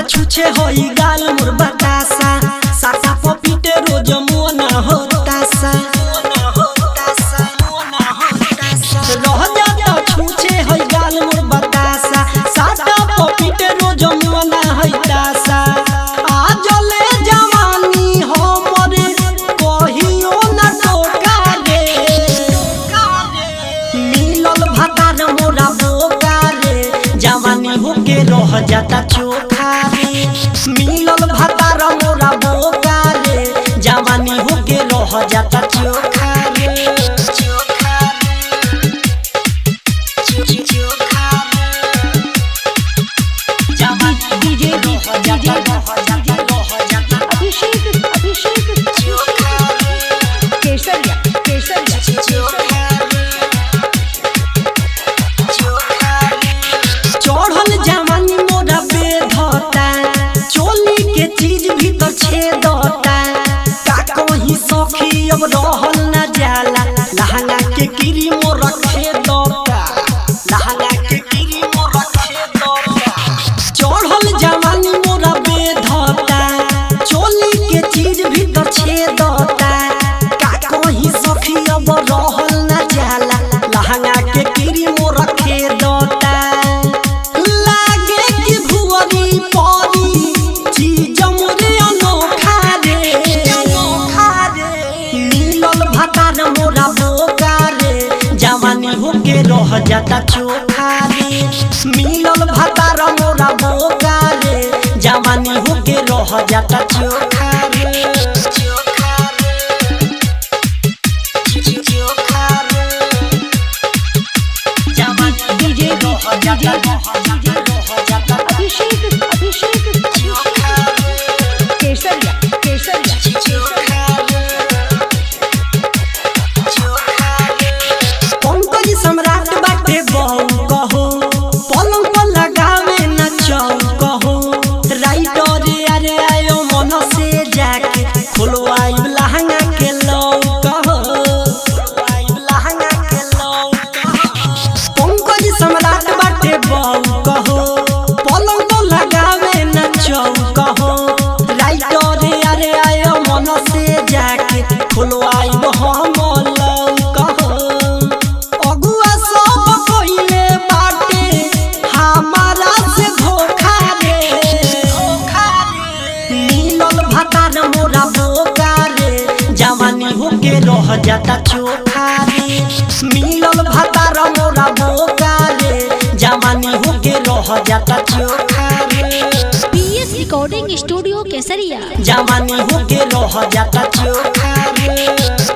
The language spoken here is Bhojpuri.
छुछे होई गाल मोर बतासा सासा पपीटे रोज मोना होतासा रह जाता छुछे होई गाल मोर बतासा सासा पपीटे रोज मोना होतासा आज ले जवानी हमर कहियो न टोका रे मिलल भातार मोरा बोका रे जवानी होके रह जाता चोखा रे मिलल भातार मोरा बोका रे जवानी होके रह जाता चोखा रे चढ़ल जवानी मोरा बेधता चोली के चीज भीतर छेदता का कहीं सखी अब रहल न जाला लहंगा के गिरी मोरा खेदता लहंगा के गिरी मोरा खेदता चढ़ल जवानी मोरा बेधता चोली के चीज भीतर छेदता का कहीं सखी अब रहल न जाला लहंगा के गिरी मोरा खेदता होके रह जाता चोखा रे मिलल भातार मोरा बोका रे जवानी होके रह जाता चोखा रे जवानी डीजे रह जाता अभिषेक केसरिया सम्राट बाटे बहु कहो पलंग पर लगावे न चौ कहो राइटर अरे आयो मन से जाके खुलवाई लहंगा के लो कहो लहंगा के लो पंकज सम्राट बाटे बहु कहो पलंग पर लगावे न चौ कहो राइटर अरे आयो मन से जाके खुलवाई हम मोरा बोका रे जवानी होके रह जाता चोखा रे मिलल भातार मोरा बोका रे जवानी होके रह जाता चोखा रे पीएस रिकॉर्डिंग स्टूडियो केसरिया जवानी होके रह जाता चोखा रे।